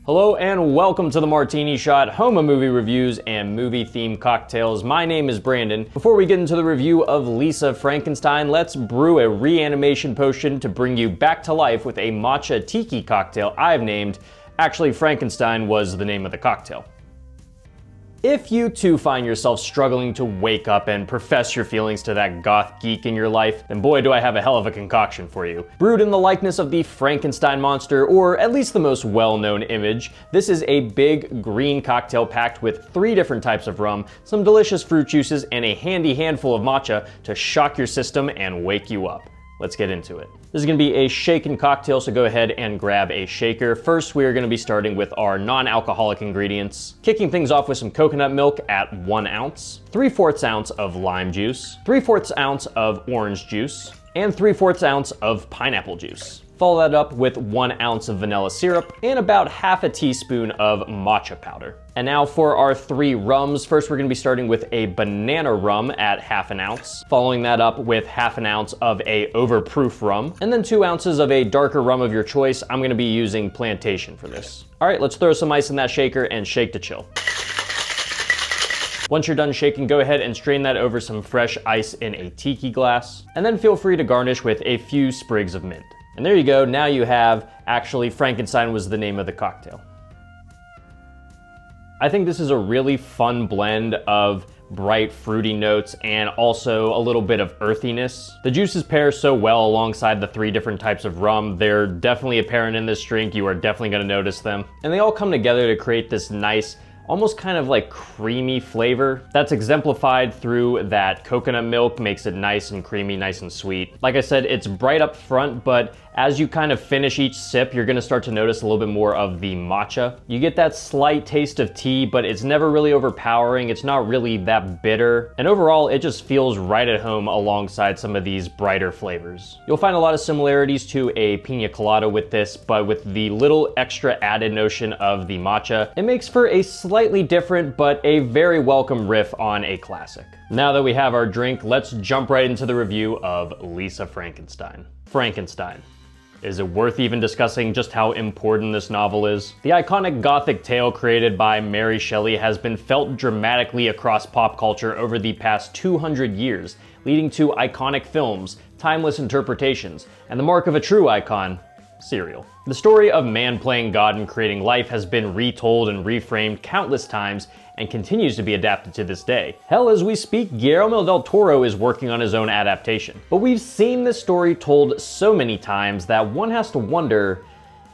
Hello and welcome to the Martini Shot, home of movie reviews and movie-themed cocktails. My name is Brandon. Before we get into the review of Lisa Frankenstein, let's brew a reanimation potion to bring you back to life with a matcha-tiki cocktail I've named, actually Frankenstein was the name of the cocktail. If you too find yourself struggling to wake up and profess your feelings to that goth geek in your life, then boy do I have a hell of a concoction for you. Brewed in the likeness of the Frankenstein monster, or at least the most well-known image, this is a big green cocktail packed with 3 different types of rum, some delicious fruit juices, and a handy handful of matcha to shock your system and wake you up. Let's get into it. This is gonna be a shaken cocktail, so go ahead and grab a shaker. First, we are gonna be starting with our non-alcoholic ingredients. Kicking things off with some coconut milk at 1 ounce, 3/4 ounce of lime juice, 3/4 ounce of orange juice, and 3/4 ounce of pineapple juice. Follow that up with 1 ounce of vanilla syrup and about half a teaspoon of matcha powder. And now for our 3 rums. First, we're gonna be starting with a banana rum at half an ounce. Following that up with half an ounce of a overproof rum, and then 2 ounces of a darker rum of your choice. I'm gonna be using plantation for this. All right, let's throw some ice in that shaker and shake to chill. Once you're done shaking, go ahead and strain that over some fresh ice in a tiki glass, and then feel free to garnish with a few sprigs of mint. And there you go, now you have, actually, Frankenstein was the name of the cocktail. I think this is a really fun blend of bright fruity notes and also a little bit of earthiness. The juices pair so well alongside the 3 different types of rum. They're definitely apparent in this drink. You are definitely gonna notice them. And they all come together to create this nice, almost kind of like creamy flavor that's exemplified through that coconut milk, makes it nice and creamy, nice and sweet. Like I said, it's bright up front, but as you kind of finish each sip, you're gonna start to notice a little bit more of the matcha. You get that slight taste of tea, but it's never really overpowering. It's not really that bitter. And overall, it just feels right at home alongside some of these brighter flavors. You'll find a lot of similarities to a pina colada with this, but with the little extra added notion of the matcha, it makes for a slightly different, but a very welcome riff on a classic. Now that we have our drink, let's jump right into the review of Lisa Frankenstein. Frankenstein. Is it worth even discussing just how important this novel is? The iconic Gothic tale created by Mary Shelley has been felt dramatically across pop culture over the past 200 years, leading to iconic films, timeless interpretations, and the mark of a true icon, cereal. The story of man playing God and creating life has been retold and reframed countless times and continues to be adapted to this day. Hell, as we speak, Guillermo del Toro is working on his own adaptation. But we've seen this story told so many times that one has to wonder,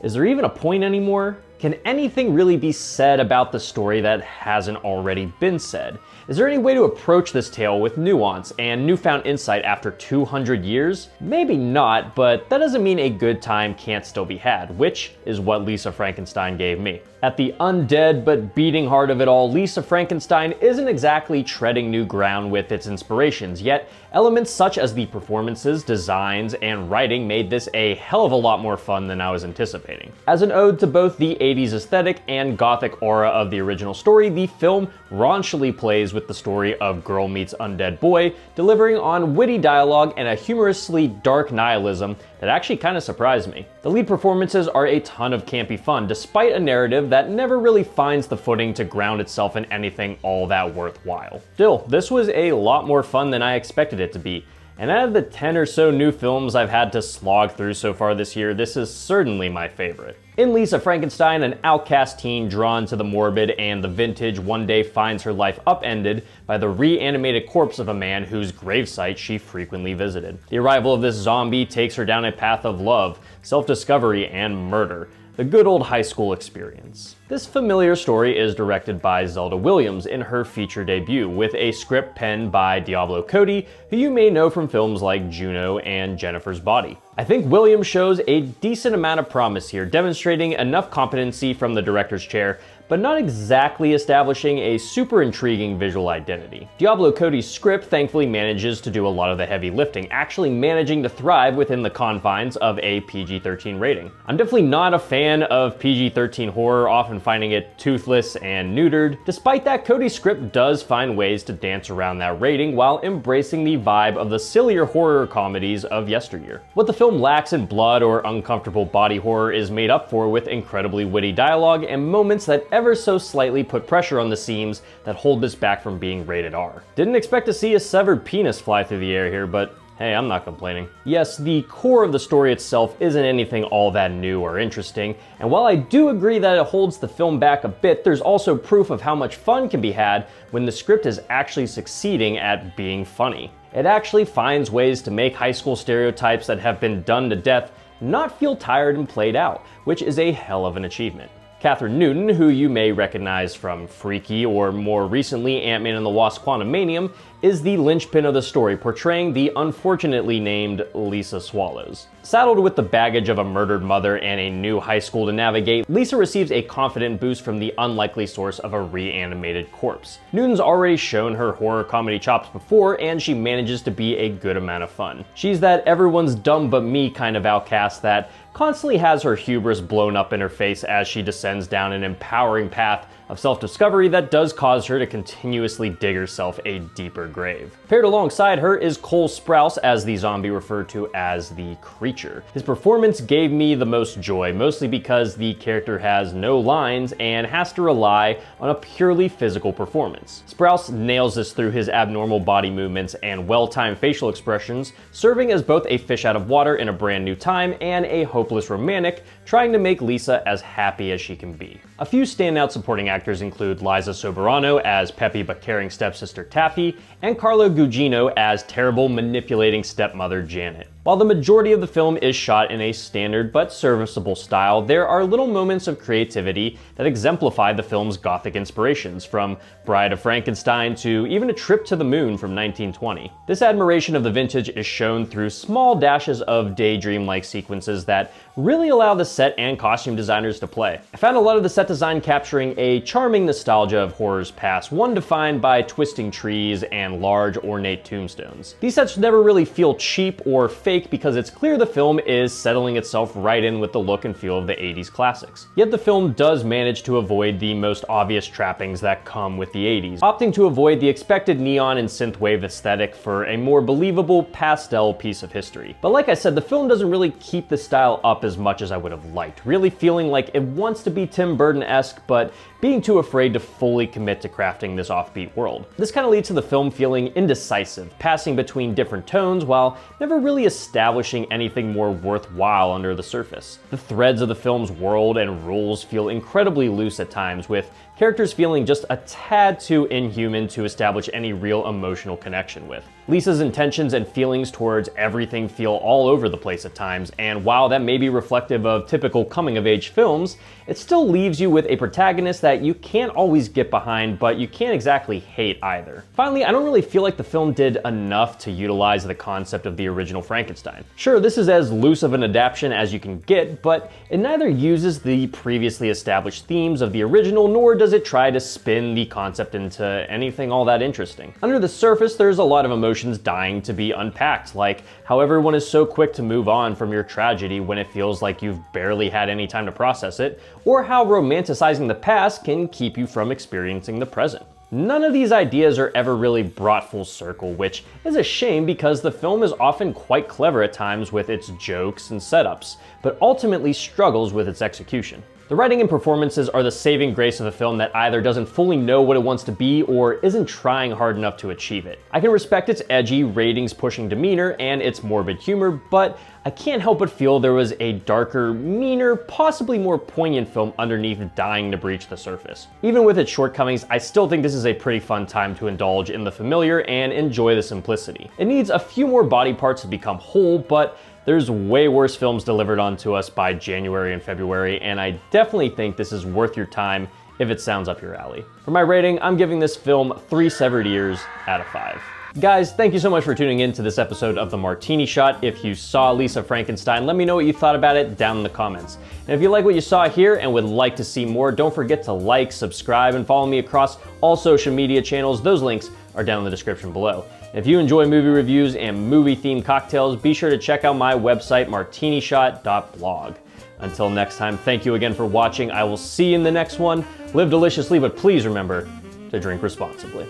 is there even a point anymore? Can anything really be said about the story that hasn't already been said? Is there any way to approach this tale with nuance and newfound insight after 200 years? Maybe not, but that doesn't mean a good time can't still be had, which is what Lisa Frankenstein gave me. At the undead but beating heart of it all, Lisa Frankenstein isn't exactly treading new ground with its inspirations, yet elements such as the performances, designs, and writing made this a hell of a lot more fun than I was anticipating. As an ode to both the 80s aesthetic and gothic aura of the original story, the film raunchily plays with the story of girl meets undead boy, delivering on witty dialogue and a humorously dark nihilism that actually kind of surprised me. The lead performances are a ton of campy fun, despite a narrative that never really finds the footing to ground itself in anything all that worthwhile. Still, this was a lot more fun than I expected it to be. And out of the 10 or so new films I've had to slog through so far this year, this is certainly my favorite. In Lisa Frankenstein, an outcast teen drawn to the morbid and the vintage one day finds her life upended by the reanimated corpse of a man whose gravesite she frequently visited. The arrival of this zombie takes her down a path of love, self-discovery, and murder. The good old high school experience. This familiar story is directed by Zelda Williams in her feature debut, with a script penned by Diablo Cody, who you may know from films like Juno and Jennifer's Body. I think Williams shows a decent amount of promise here, demonstrating enough competency from the director's chair, but not exactly establishing a super intriguing visual identity. Diablo Cody's script thankfully manages to do a lot of the heavy lifting, actually managing to thrive within the confines of a PG-13 rating. I'm definitely not a fan of PG-13 horror, often often finding it toothless and neutered. Despite that, Cody's script does find ways to dance around that rating while embracing the vibe of the sillier horror comedies of yesteryear. What the film lacks in blood or uncomfortable body horror is made up for with incredibly witty dialogue and moments that ever so slightly put pressure on the seams that hold this back from being rated R. Didn't expect to see a severed penis fly through the air here, but hey, I'm not complaining. Yes, the core of the story itself isn't anything all that new or interesting, and while I do agree that it holds the film back a bit, there's also proof of how much fun can be had when the script is actually succeeding at being funny. It actually finds ways to make high school stereotypes that have been done to death not feel tired and played out, which is a hell of an achievement. Kathryn Newton, who you may recognize from Freaky or more recently Ant-Man and the Wasp: Quantumanium, is the linchpin of the story, portraying the unfortunately named Lisa Swallows. Saddled with the baggage of a murdered mother and a new high school to navigate, Lisa receives a confident boost from the unlikely source of a reanimated corpse. Newton's already shown her horror comedy chops before, and she manages to be a good amount of fun. She's that everyone's dumb but me kind of outcast that constantly has her hubris blown up in her face as she descends down an empowering path of self-discovery that does cause her to continuously dig herself a deeper grave. Paired alongside her is Cole Sprouse, as the zombie referred to as the Creature. His performance gave me the most joy, mostly because the character has no lines and has to rely on a purely physical performance. Sprouse nails this through his abnormal body movements and well-timed facial expressions, serving as both a fish out of water in a brand new time and a hopeless romantic trying to make Lisa as happy as she can be. A few standout supporting actors include Liza Soberano as peppy but caring stepsister Taffy, and Carlo Gugino as terrible manipulating stepmother Janet. While the majority of the film is shot in a standard but serviceable style, there are little moments of creativity that exemplify the film's gothic inspirations, from Bride of Frankenstein to even A Trip to the Moon from 1920. This admiration of the vintage is shown through small dashes of daydream-like sequences that really allow the set and costume designers to play. I found a lot of the set design capturing a charming nostalgia of horror's past, one defined by twisting trees and large ornate tombstones. These sets never really feel cheap or fake because it's clear the film is settling itself right in with the look and feel of the 80s classics. Yet the film does manage to avoid the most obvious trappings that come with the 80s, opting to avoid the expected neon and synthwave aesthetic for a more believable pastel piece of history. But like I said, the film doesn't really keep the style up as much as I would have liked, really feeling like it wants to be Tim Burton-esque, but being too afraid to fully commit to crafting this offbeat world. This kind of leads to the film feeling indecisive, passing between different tones while never really establishing anything more worthwhile under the surface. The threads of the film's world and rules feel incredibly loose at times, with characters feeling just a tad too inhuman to establish any real emotional connection with. Lisa's intentions and feelings towards everything feel all over the place at times, and while that may be reflective of typical coming-of-age films, it still leaves you with a protagonist that you can't always get behind, but you can't exactly hate either. Finally, I don't really feel like the film did enough to utilize the concept of the original Frankenstein. Sure, this is as loose of an adaptation as you can get, but it neither uses the previously established themes of the original, nor does it try to spin the concept into anything all that interesting. Under the surface, there's a lot of emotions dying to be unpacked, like how everyone is so quick to move on from your tragedy when it feels like you've barely had any time to process it, or how romanticizing the past can keep you from experiencing the present. None of these ideas are ever really brought full circle, which is a shame because the film is often quite clever at times with its jokes and setups, but ultimately struggles with its execution. The writing and performances are the saving grace of a film that either doesn't fully know what it wants to be or isn't trying hard enough to achieve it. I can respect its edgy, ratings-pushing demeanor and its morbid humor, but I can't help but feel there was a darker, meaner, possibly more poignant film underneath dying to breach the surface. Even with its shortcomings, I still think this is a pretty fun time to indulge in the familiar and enjoy the simplicity. It needs a few more body parts to become whole, but there's way worse films delivered onto us by January and February, and I definitely think this is worth your time if it sounds up your alley. For my rating, I'm giving this film 3 severed ears out of 5. Guys, thank you so much for tuning in to this episode of The Martini Shot. If you saw Lisa Frankenstein, let me know what you thought about it down in the comments. And if you like what you saw here and would like to see more, don't forget to like, subscribe, and follow me across all social media channels. Those links are down in the description below. If you enjoy movie reviews and movie-themed cocktails, be sure to check out my website, martinishot.blog. Until next time, thank you again for watching. I will see you in the next one. Live deliciously, but please remember to drink responsibly.